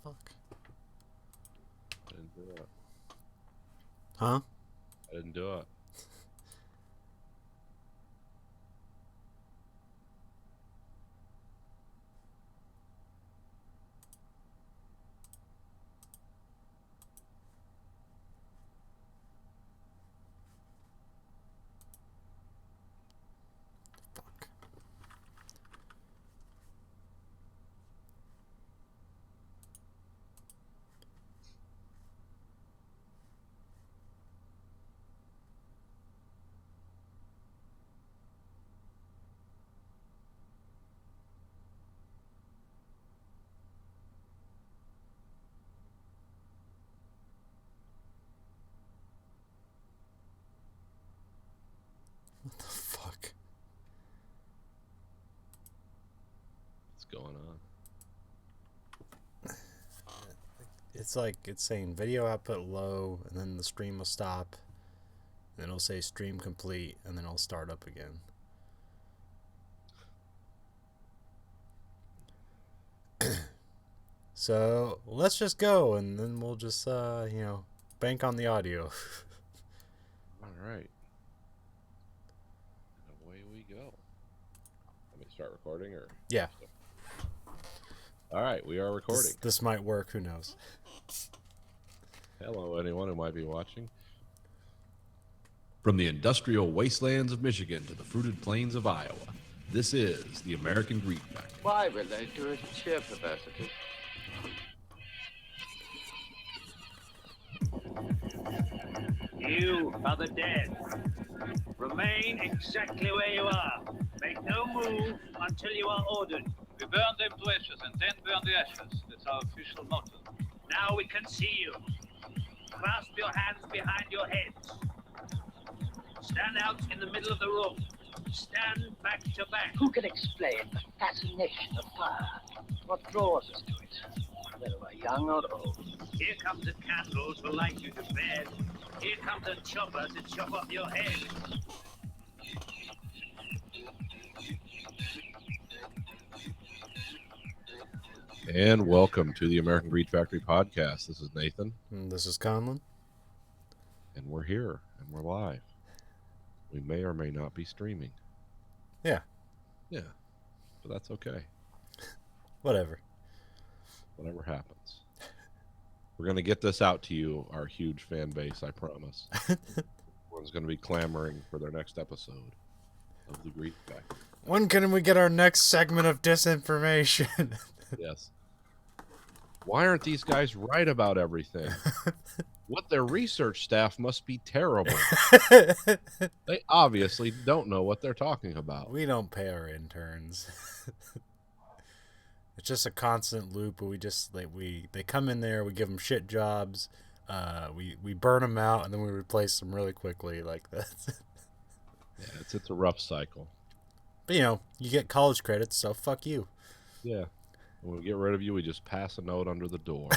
fuck? I didn't do it. Huh? I didn't do it. Fuck. What the fuck? What's going on? It's like it's saying video output low, and then the stream will stop. Then it'll say stream complete, and then it'll start up again. So let's just go, and then we'll just bank on the audio. All right. And away we go. Let me start recording, or Yeah. all right, we are recording. This might work. Who knows? Hello, anyone who might be watching. From the industrial wastelands of Michigan to the fruited plains of Iowa, this is the American Greed Factory. Why will they do it? Sheer perversity. You are the dead. Remain exactly where you are. Make no move until you are ordered. We burn them to ashes and then burn the ashes. That's our official motto. Now we can see you. Clasp your hands behind your heads. Stand out in the middle of the room. Stand back to back. Who can explain the fascination of fire? What draws us to it? Whether we're young or old. Here comes the candle to light you to bed. Here comes the chopper to chop off your head. And welcome to the American Greed Factory podcast. This is Nathan. And this is Conlon. And we're here, and we're live. We may or may not be streaming. Yeah. Yeah. But that's okay. Whatever. Whatever happens. We're going to get this out to you, our huge fan base, I promise. Everyone's going to be clamoring for their next episode of the Greed Factory. When can we get our next segment of disinformation? Yes. Why aren't these guys right about everything? What their research staff must be terrible. They obviously don't know what they're talking about. We don't pay our interns. It's just a constant loop. But they come in there, we give them shit jobs, we burn them out, and then we replace them really quickly like that. Yeah, it's a rough cycle. But you get college credits, so fuck you. Yeah. When we get rid of you, we just pass a note under the door.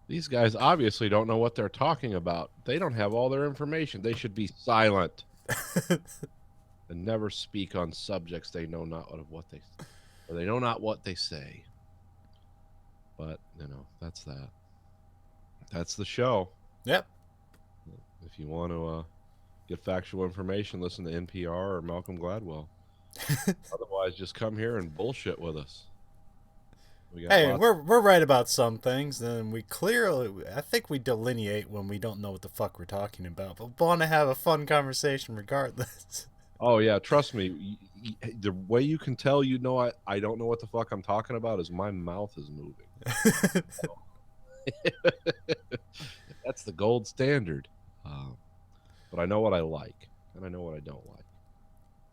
These guys obviously don't know what they're talking about. They don't have all their information. They should be silent and never speak on subjects they know not what they say. But that's that. That's the show. Yep. If you want to get factual information, listen to NPR or Malcolm Gladwell. Otherwise, just come here and bullshit with us. Hey, we're right about some things, and I think we delineate when we don't know what the fuck we're talking about, but want to have a fun conversation regardless. Oh yeah, trust me. The way you can tell I don't know what the fuck I'm talking about is my mouth is moving. That's the gold standard. But I know what I like, and I know what I don't like.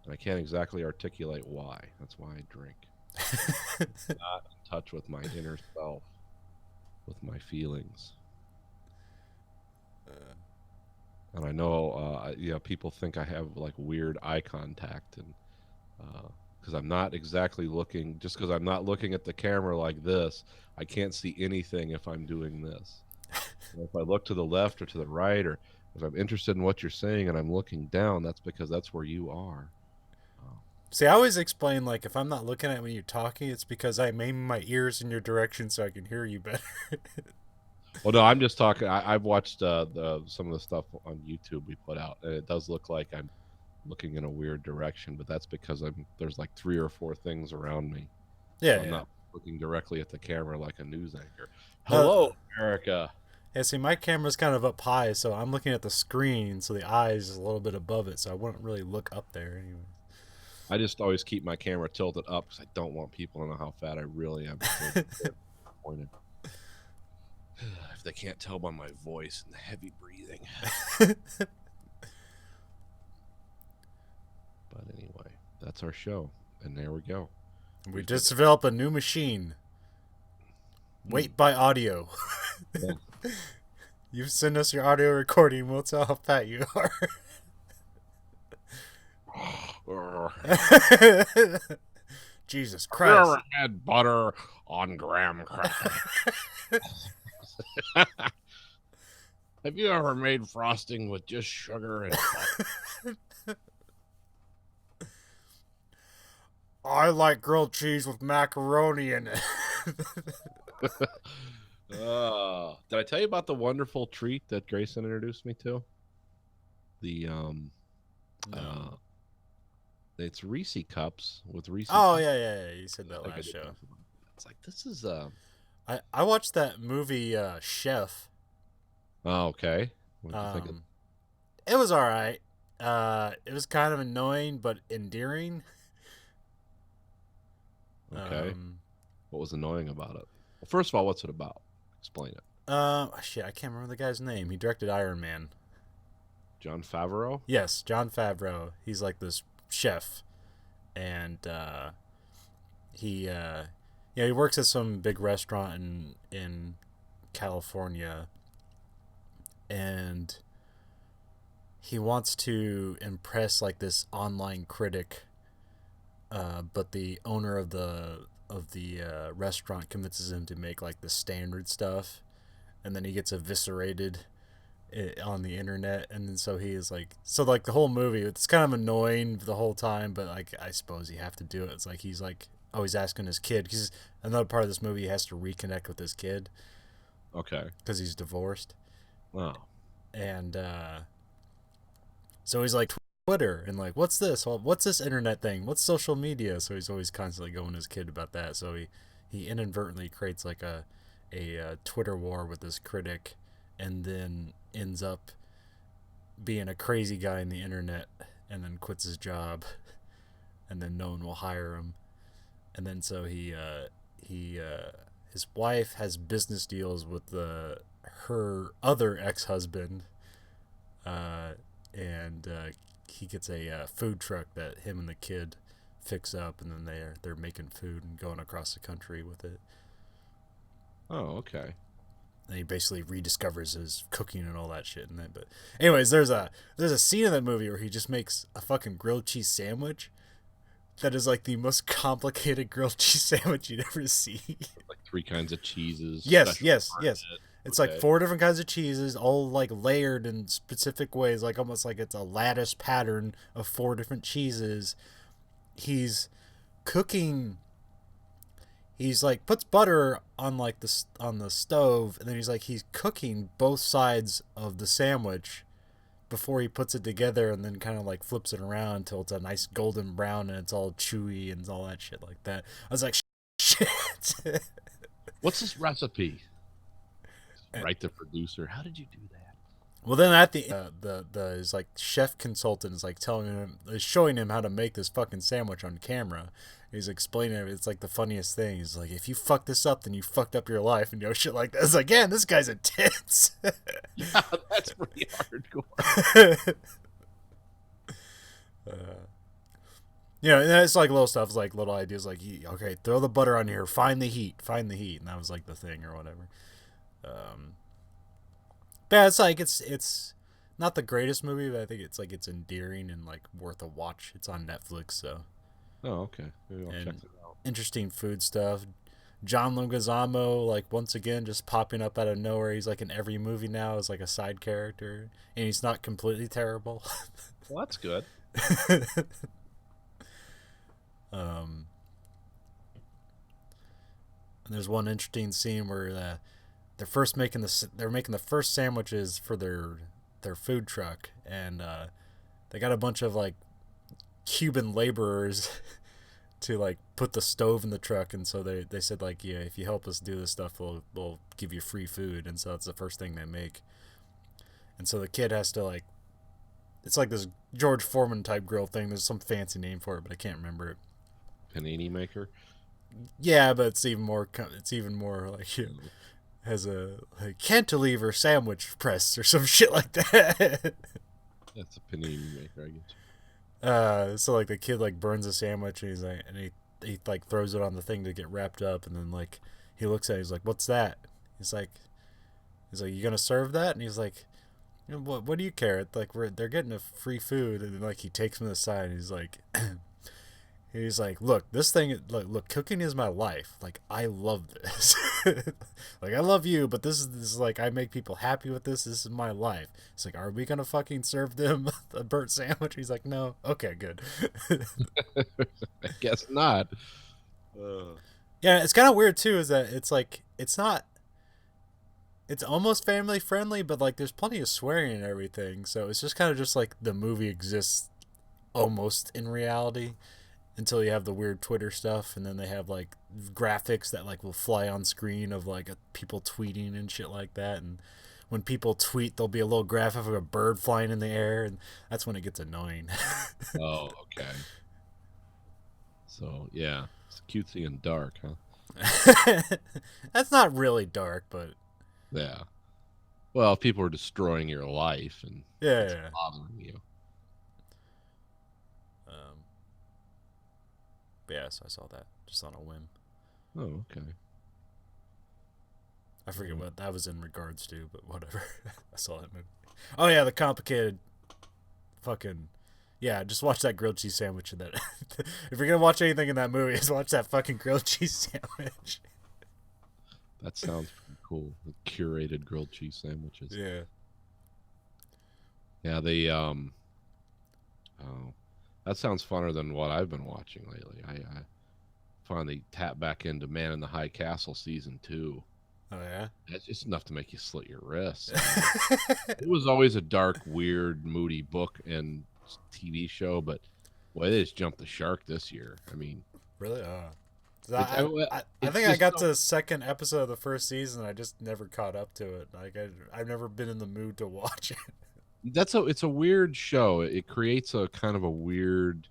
And I can't exactly articulate why. That's why I drink. Not in touch with my inner self, with my feelings. And I know, people think I have like weird eye contact, and because I'm not exactly looking. Just because I'm not looking at the camera like this, I can't see anything if I'm doing this. If I look to the left or to the right, or if I'm interested in what you're saying and I'm looking down, that's because that's where you are. See, I always explain, like, if I'm not looking at when you're talking, it's because I'm aiming my ears in your direction so I can hear you better. Well, no, I'm just talking. I've watched some of the stuff on YouTube we put out, and it does look like I'm looking in a weird direction, but that's because there's like 3 or 4 things around me. Yeah, So I'm yeah. not looking directly at the camera like a news anchor. Hello, America. Yeah, see, my camera's kind of up high, so I'm looking at the screen, so the eyes is a little bit above it, so I wouldn't really look up there anyway. I just always keep my camera tilted up because I don't want people to know how fat I really am. Disappointed. If they can't tell by my voice and the heavy breathing. But anyway, that's our show, and there we go. We just developed a new machine. Wait by audio. Yeah. You send us your audio recording, we'll tell how fat you are. Jesus Have you Christ. ever had butter on graham crackers? Have you ever made frosting with just sugar and butter? I like grilled cheese with macaroni in it. Did I tell you about the wonderful treat that Grayson introduced me to? The No. it's Reese cups with Reese. Oh yeah. You said that I think I last did show. talk about it. It's like this is I watched that movie Chef. Oh, okay. What did you think of It was all right. It was kind of annoying but endearing. Okay. What was annoying about it? Well, first of all, what's it about? Explain it. Shit, I can't remember the guy's name. He directed Iron Man. John Favreau? Yes, Jon Favreau. He's like this chef, and he works at some big restaurant in California, and he wants to impress like this online critic, but the owner of the restaurant convinces him to make like the standard stuff, and then he gets eviscerated on the internet, and then so he is like, so like the whole movie, it's kind of annoying the whole time, but like I suppose you have to do it. It's like he's like always asking his kid, because another part of this movie he has to reconnect with his kid. Okay. Because he's divorced. Oh. And so he's like Twitter and like, what's this? Well, what's this internet thing? What's social media? So he's always constantly going to his kid about that. So he inadvertently creates like a Twitter war with this critic, and then ends up being a crazy guy in the internet, and then quits his job, and then no one will hire him. And then so his wife has business deals with her other ex-husband, and he gets a food truck that him and the kid fix up, and then they're making food and going across the country with it. Oh, okay. And he basically rediscovers his cooking and all that shit in that. But anyways, there's a scene in that movie where he just makes a fucking grilled cheese sandwich that is like the most complicated grilled cheese sandwich you'd ever see. Like 3 kinds of cheeses. Yes. It's Okay. like 4 different kinds of cheeses, all like layered in specific ways, like almost like it's a lattice pattern of 4 different cheeses. He's cooking. He's like puts butter on like on the stove, and then he's cooking both sides of the sandwich before he puts it together, and then kind of like flips it around until it's a nice golden brown and it's all chewy and all that shit like that. I was like, shit. What's this recipe? Write the producer. How did you do that? Well, then at the his like chef consultant is like showing him how to make this fucking sandwich on camera. He's explaining it. It's like the funniest thing. He's like, if you fuck this up, then you fucked up your life, and shit like that. It's like, yeah, this guy's intense. Yeah, that's pretty hardcore. And it's like little stuff. It's like little ideas, like, okay, throw the butter on here, find the heat, and that was like the thing or whatever. But it's like it's not the greatest movie, but I think it's endearing and like worth a watch. It's on Netflix, so. Oh, okay. Maybe I'll check it out. Interesting food stuff. John Leguizamo, like once again, just popping up out of nowhere. He's like in every movie now as like a side character, and he's not completely terrible. Well, that's good. And there's one interesting scene where they're making the first sandwiches for their food truck, and they got a bunch of like Cuban laborers to like put the stove in the truck, and so they said like, yeah, if you help us do this stuff, we'll give you free food, and so that's the first thing they make. And so the kid has to like, it's like this George Foreman type grill thing. There's some fancy name for it, but I can't remember it. Panini maker. Yeah, but it's even more like, you know, has a like cantilever sandwich press or some shit like that. That's a panini maker, I get you. So like the kid like burns a sandwich, and he's like, and he like throws it on the thing to get wrapped up, and then like he looks at it, he's like, "What's that?" He's like, "You gonna serve that?" And he's like, "What do you care? Like they're getting a free food." And then like he takes him to the side, and he's like, "Look, this thing, look, cooking is my life. Like I love this. Like I love you, but this is like I make people happy with this. This is my life." It's like, "Are we gonna fucking serve them a burnt sandwich?" He's like, "No." Okay, good. I guess not. Yeah, it's kind of weird too. Is that it's like it's not. It's almost family friendly, but like there's plenty of swearing and everything. So it's just kind of just like the movie exists almost in reality. Until you have the weird Twitter stuff, and then they have like graphics that like will fly on screen of like people tweeting and shit like that. And when people tweet, there'll be a little graphic of a bird flying in the air, and that's when it gets annoying. Oh, okay. So yeah, it's cutesy and dark, huh? That's not really dark, but Yeah. Well, if people are destroying your life and yeah. bothering you. But yeah, so I saw that just on a whim. Oh, okay. I forget what that was in regards to, but whatever. I saw that movie. Oh yeah, the complicated fucking yeah, just watch that grilled cheese sandwich in that. If you're gonna watch anything in that movie, just watch that fucking grilled cheese sandwich. That sounds pretty cool. The curated grilled cheese sandwiches. Yeah. Yeah, they oh, that sounds funner than what I've been watching lately. I finally tapped back into Man in the High Castle season 2. Oh yeah. It's just enough to make you slit your wrists. It was always a dark, weird, moody book and TV show, but boy, they just jumped the shark this year. I mean, Really? I it's think I just got so- to the second episode of the first season. I just never caught up to it. Like I've never been in the mood to watch it. it's a weird show. It creates a kind of a weird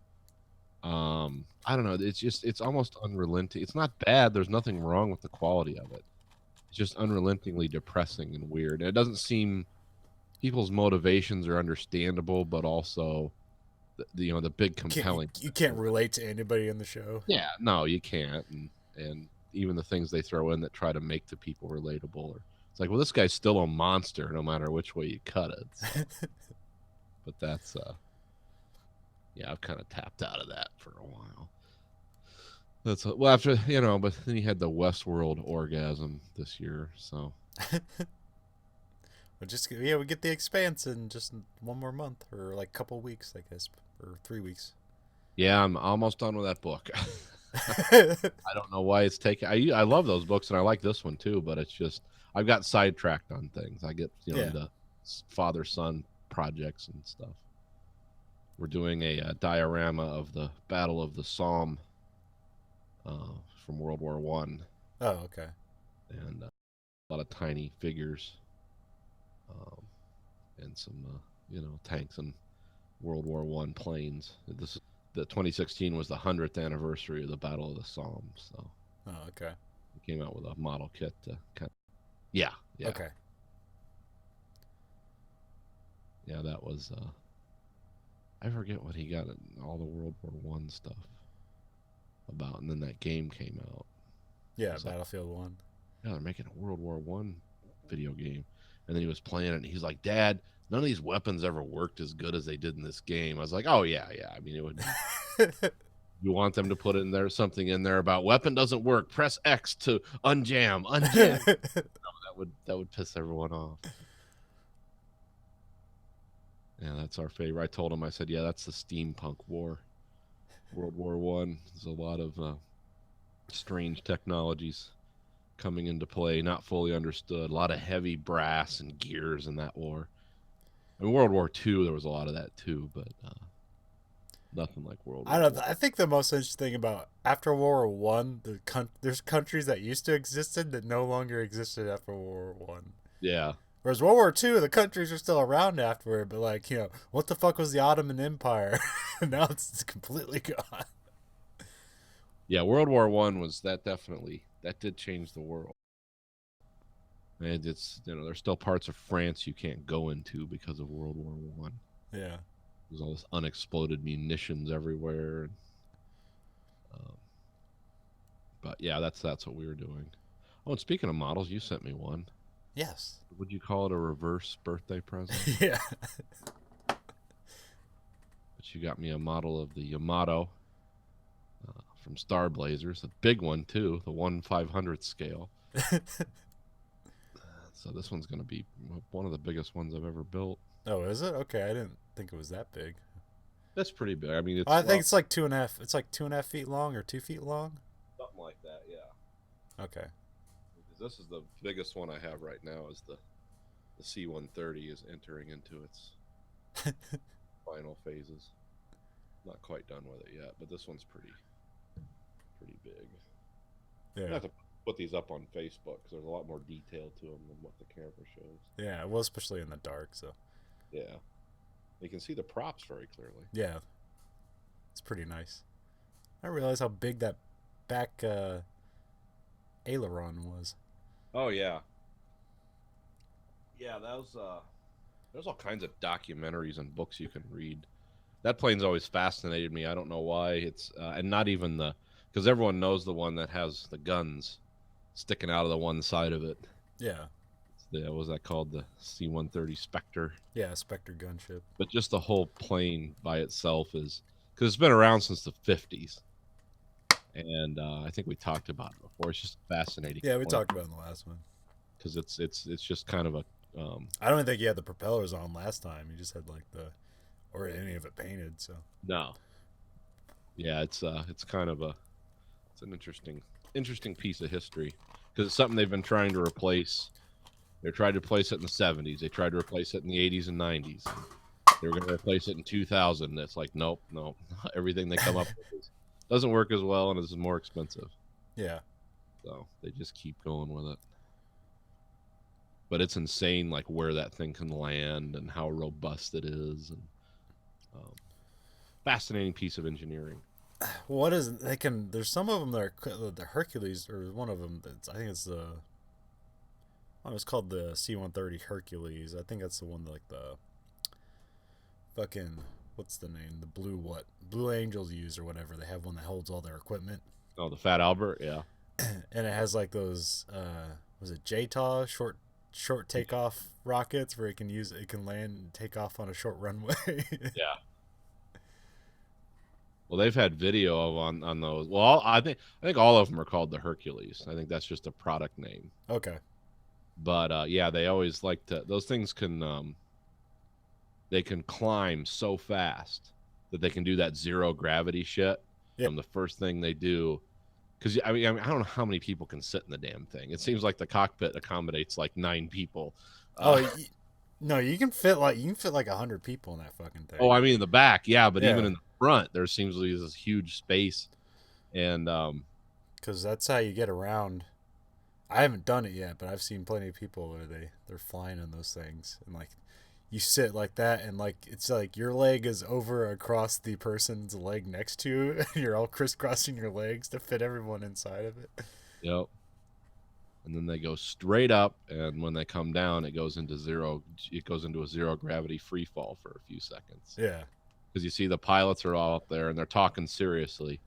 I don't know, it's almost unrelenting. It's not bad, there's nothing wrong with the quality of it. It's just unrelentingly depressing and weird. And it doesn't seem people's motivations are understandable, but also the big compelling. You can't relate to anybody in the show. Yeah, no, you can't. And even the things they throw in that try to make the people relatable, it's like, well, this guy's still a monster no matter which way you cut it. So. But that's yeah, I've kind of tapped out of that for a while. That's well after but then you had the Westworld orgasm this year, so We get the Expanse in just one more month, or like couple weeks, I guess, or 3 weeks. yeah, I'm almost done with that book. I don't know why it's taking. I love those books and I like this one too, but it's just I've got sidetracked on things. I get into father-son projects and stuff. We're doing a diorama of the Battle of the Somme from World War One. Oh, okay. And a lot of tiny figures, and some tanks and World War One planes. The 2016 was the 100th anniversary of the Battle of the Somme, so Oh, okay. we came out with a model kit to kind of yeah. Okay. Yeah, that was I forget what he got in all the World War One stuff about, and then that game came out. Yeah, So- Battlefield 1. Yeah, they're making a World War One video game, and then he was playing it, and he's like, "Dad, none of these weapons ever worked as good as they did in this game." I was like, "Oh yeah. I mean, it would." You want them to put in there something in there about weapon doesn't work. Press X to unjam. That would piss everyone off. Yeah, that's our favorite. I told him, I said, "Yeah, that's the steampunk war." World War One. There's a lot of strange technologies coming into play, not fully understood. A lot of heavy brass and gears in that war. In World War II, there was a lot of that too, but nothing like World War I don't. One. I think the most interesting thing about after World War One, there's countries that used to existed that no longer existed after World War One. Yeah. Whereas World War Two, the countries are still around afterward, but like what the fuck was the Ottoman Empire? Now it's completely gone. Yeah, World War One was that did change the world. And it's there's still parts of France you can't go into because of World War One. Yeah. There's all this unexploded munitions everywhere. But yeah, that's what we were doing. Oh, and speaking of models, you sent me one. Yes. Would you call it a reverse birthday present? Yeah. But you got me a model of the Yamato from Star Blazers, a big one too, the 1/500th scale. So this one's going to be one of the biggest ones I've ever built. Oh, is it? Okay, I didn't think it was that big. That's pretty big. I mean, it's I think it's like 2.5. It's like 2.5 feet long or 2 feet long. something like that. Yeah. Okay. Because this is the biggest one I have right now. Is the C-130 is entering into its final phases. Not quite done with it yet, but this one's pretty big. I Yeah. have to put these up on Facebook because there's a lot more detail to them than what the camera shows. Yeah. Well, especially in the dark. So. Yeah, you can see the props very clearly. Yeah. It's pretty nice. I didn't realize how big that back aileron was. Oh yeah, yeah. There's all kinds of documentaries and books you can read. That plane's always fascinated me. I don't know why. It's and not even because everyone knows the one that has the guns sticking out of the one side of it. Yeah. What was that called? The C-130 Spectre. Yeah, Spectre gunship. But just the whole plane by itself is because it's been around since the 50s, and I think we talked about it before. It's just fascinating. Yeah, we talked about it in the last one. Because it's just kind of a I don't even think you had the propellers on last time. You just had like or any of it painted. So. no. Yeah, it's kind of it's an interesting piece of history because it's something they've been trying to replace. They tried to replace it in the 70s. They tried to replace it in the 80s and 90s. They were going to replace it in 2000. It's like, nope. Everything they come up with doesn't work as well and is more expensive. Yeah. So they just keep going with it. But it's insane, like where that thing can land and how robust it is, and fascinating piece of engineering. What is they can? There's some of them that are the Hercules, or one of them. I think it's the. Oh, it's called the C-130 Hercules. I think that's the one like the. Fucking what's the name? The Blue Angels use or whatever. They have one that holds all their equipment. Oh, the Fat Albert, yeah. And it has like those. Was it JTAW short takeoff rockets where it can land and take off on a short runway. Yeah. Well, they've had video of on those. Well, I think all of them are called the Hercules. I think that's just a product name. Okay. But yeah, they always like to. Those things can they can climb so fast that they can do that zero gravity shit. Yeah. From the first thing they do. Because I mean, I don't know how many people can sit in the damn thing. It seems like the cockpit accommodates like 9 people. No, you can fit like 100 people in that fucking thing. Oh, I mean in the back, yeah, but Yeah. even in the front, there seems to be this huge space, and because that's how you get around. I haven't done it yet, but I've seen plenty of people where they're flying in those things, and like you sit like that, and like it's like your leg is over across the person's leg next to you, and you're all crisscrossing your legs to fit everyone inside of it. yep. And then they go straight up, and when they come down, it goes into a zero gravity free fall for a few seconds. Yeah. Because you see the pilots are all up there and they're talking seriously,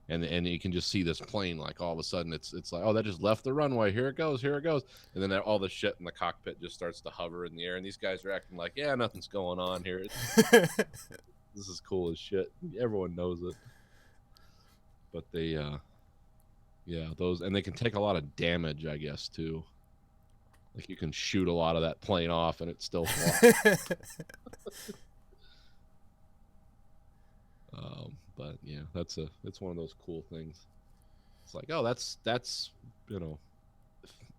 and you can just see this plane like all of a sudden it's like, oh, that just left the runway, here it goes, and then all the shit in the cockpit just starts to hover in the air, and these guys are acting like, yeah, nothing's going on here. This is cool as shit. Everyone knows it. But they yeah, those, and they can take a lot of damage, I guess, too. Like you can shoot a lot of that plane off and it still flies. But yeah, it's one of those cool things. It's like, oh, that's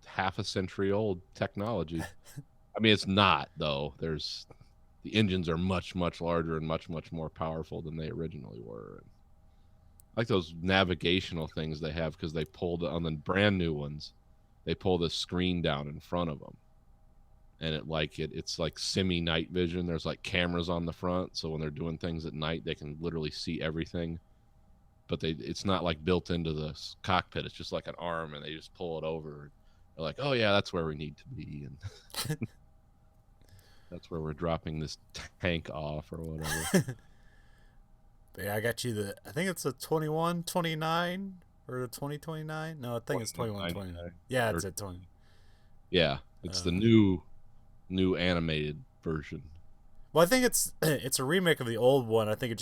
half a century old technology. I mean, it's not though. The engines are much larger and much more powerful than they originally were. And like those navigational things they have, because they pulled on the brand new ones, they pull the screen down in front of them, and it's like semi night vision. There's like cameras on the front, so when they're doing things at night, they can literally see everything. But it's not like built into the cockpit. It's just like an arm, and they just pull it over. They're like, oh yeah, that's where we need to be, and that's where we're dropping this tank off or whatever. But yeah, I got you I think it's a 2129 or the 2029. No, I think it's 2129. Yeah, it's a 20. Yeah, it's the new animated version. Well, I think it's a remake of the old one. I think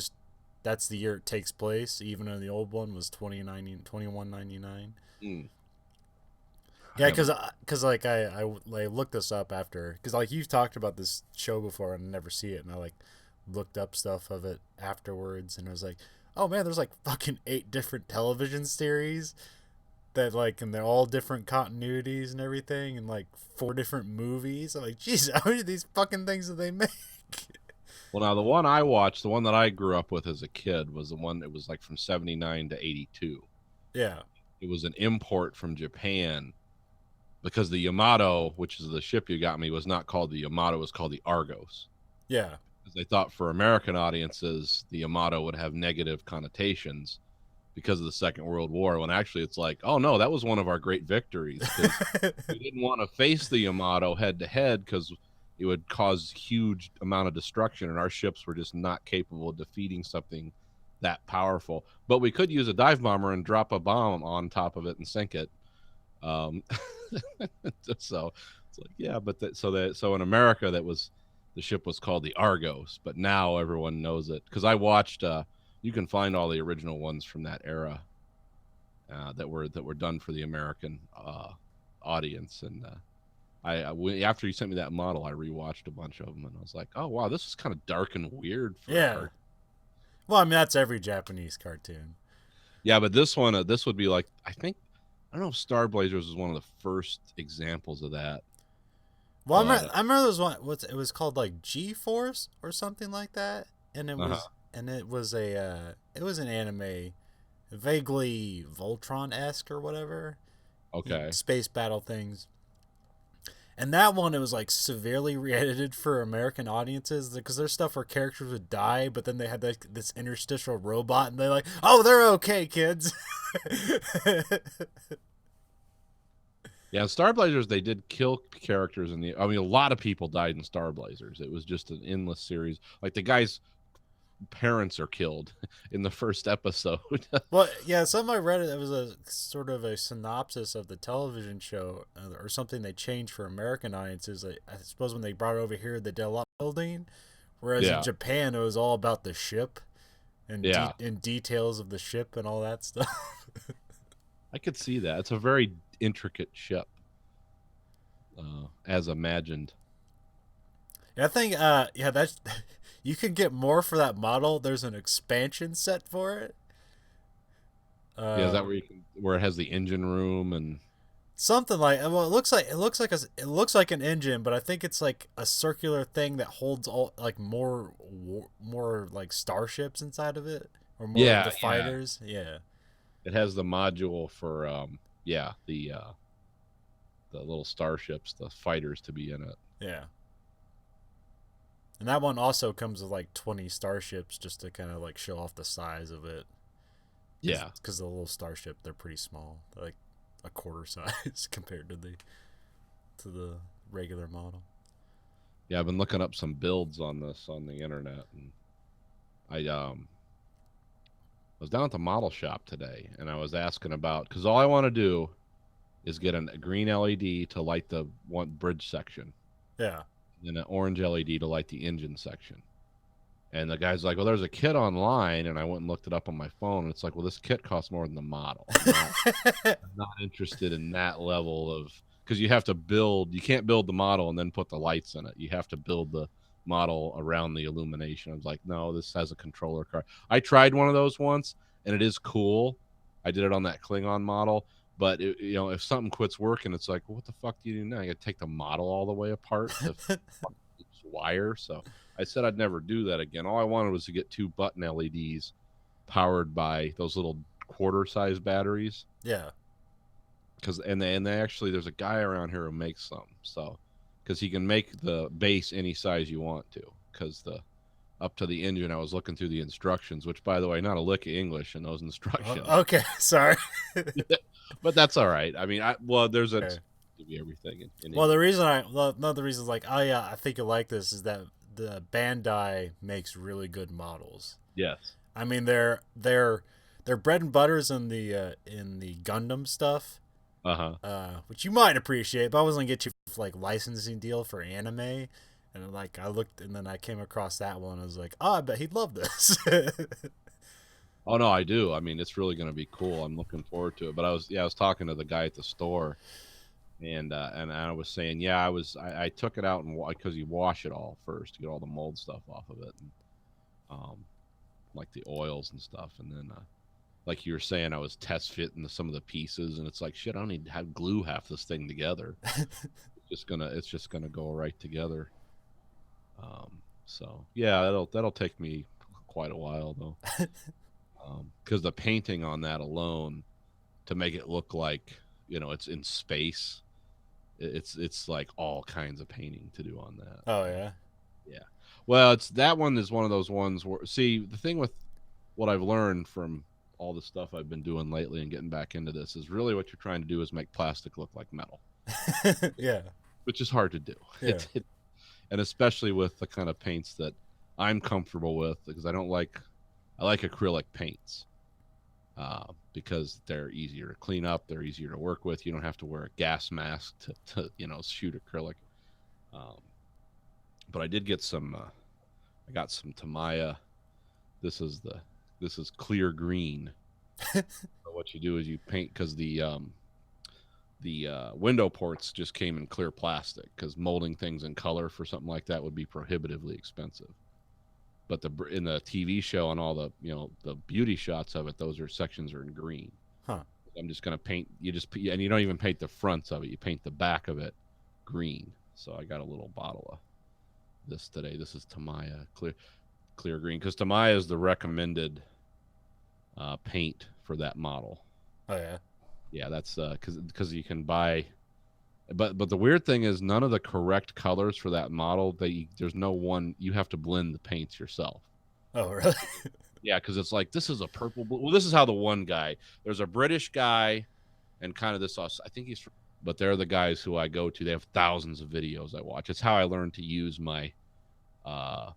that's the year it takes place, even though the old one was 2199. Yeah, because like I looked this up after, because like you've talked about this show before and I never see it, and I like looked up stuff of it afterwards, and I was like, oh man, there's like fucking 8 different television series that like, and they're all different continuities and everything, and like 4 different movies. I'm like, jeez, how many of these fucking things do they make? Well, now the one I watched, the one that I grew up with as a kid, was the one that was like from 79 to 82. Yeah. It was an import from Japan, because the Yamato, which is the ship you got me, was not called the Yamato, it was called the Argos. Yeah. Because they thought for American audiences, the Yamato would have negative connotations because of the Second World War, when actually it's like, oh no, that was one of our great victories. We didn't want to face the Yamato head to head because it would cause huge amount of destruction, and our ships were just not capable of defeating something that powerful. But we could use a dive bomber and drop a bomb on top of it and sink it. So it's like, yeah, but so in America, the ship was called the Argos, but now everyone knows it because I watched. You can find all the original ones from that era that were done for the American audience, and after you sent me that model, I rewatched a bunch of them, and I was like, oh wow, this is kind of dark and weird. Yeah. Well, I mean, that's every Japanese cartoon. Yeah, but this one, this would be like, I don't know if Star Blazers was one of the first examples of that. Well, I remember there was one. It was called like G-Force or something like that, and it was an anime, vaguely Voltron-esque or whatever. Okay. Space battle things. And that one, it was like severely re-edited for American audiences because there's stuff where characters would die, but then they had like this interstitial robot, and they're like, "Oh, they're okay, kids." Yeah, Star Blazers, they did kill characters I mean, a lot of people died in Star Blazers. It was just an endless series. Like the guy's parents are killed in the first episode. Well, yeah, something I read, it was a sort of a synopsis of the television show or something they changed for American audiences. Like, I suppose when they brought it over here, they did a lot of building, whereas in Japan, it was all about the ship and details of the ship and all that stuff. I could see that. It's a very intricate ship, as imagined. Yeah, I think, that's... You can get more for that model. There's an expansion set for it. Is that where it has the engine room and something like? Well, it looks like an engine, but I think it's like a circular thing that holds all like more like starships inside of it, or more of the fighters. Yeah. It has the module for the little starships, the fighters to be in it. Yeah. And that one also comes with like 20 starships just to kind of like show off the size of it. Yeah. Because the little starship, they're pretty small. They're like a quarter size compared to the regular model. Yeah, I've been looking up some builds on this on the internet, and I was down at the model shop today, and I was asking about, because all I want to do is get a green LED to light the one bridge section. Yeah. And an orange LED to light the engine section. And the guy's like, well, there's a kit online, and I went and looked it up on my phone, and it's like, well, this kit costs more than the model. I'm not interested in that level of, because you have to build, you can't build the model and then put the lights in it. You have to build the model around the illumination. I was like, no, this has a controller card. I tried one of those once, and it is cool. I did it on that Klingon model, but if something quits working, it's like, well, what the fuck do you do now? You got to take the model all the way apart to wire. So I said I'd never do that again. All I wanted was to get 2 button LEDs powered by those little quarter-size batteries. Yeah. And they actually, there's a guy around here who makes some. So, because he can make the base any size you want to. Because up to the engine, I was looking through the instructions, which, by the way, not a lick of English in those instructions. Okay, sorry. But that's all right. I mean, there's a Okay. give you everything. Well, the reason another reason is like, oh yeah, I think you like this is that the Bandai makes really good models. yes, I mean, their bread and butters in the Gundam stuff, which you might appreciate, but I was gonna get you like licensing deal for anime, and like I looked and then I came across that one. I was like, oh, I bet he'd love this. Oh no, I do. I mean, it's really going to be cool. I'm looking forward to it. But I was talking to the guy at the store, and I was saying, I took it out and because you wash it all first to get all the mold stuff off of it, and, like the oils and stuff, and then like you were saying, I was test fitting some of the pieces, and it's like, shit, I don't need to have glue half this thing together. It's just gonna go right together. So yeah, that'll take me quite a while though. Because the painting on that alone, to make it look like it's in space, it's like all kinds of painting to do on that. Oh yeah. Well, that one is one of those ones where, see, the thing with what I've learned from all the stuff I've been doing lately and getting back into this is really what you're trying to do is make plastic look like metal. Yeah. Which is hard to do. Yeah. And especially with the kind of paints that I'm comfortable with, because I like acrylic paints because they're easier to clean up, they're easier to work with. You don't have to wear a gas mask to shoot acrylic. But I did get some. I got some Tamiya. This is clear green. So what you do is you paint, because the window ports just came in clear plastic, because molding things in color for something like that would be prohibitively expensive. But in the TV show and all the the beauty shots of it, those sections are in green. Huh. I'm just gonna paint. And you don't even paint the fronts of it. You paint the back of it green. So I got a little bottle of this today. This is Tamiya clear green, because Tamiya is the recommended paint for that model. Oh yeah. Yeah, that's because you can buy. But the weird thing is, none of the correct colors for that model, there's no one. You have to blend the paints yourself. Oh really? Yeah, because it's like, this is a purple blue. Well, this is how the one guy. There's a British guy, and kind of this. I think he's. But they're the guys who I go to. They have thousands of videos I watch. It's how I learned to use my my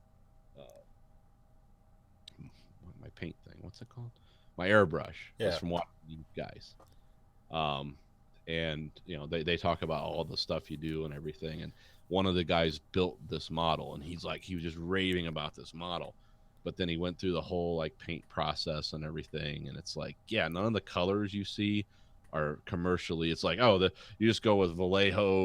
paint thing. What's it called? My airbrush. Yeah. It's from watching these guys. And they talk about all the stuff you do and everything. And one of the guys built this model, and he was just raving about this model. But then he went through the whole like paint process and everything, and it's like, yeah, none of the colors you see are commercially. It's like, you just go with Vallejo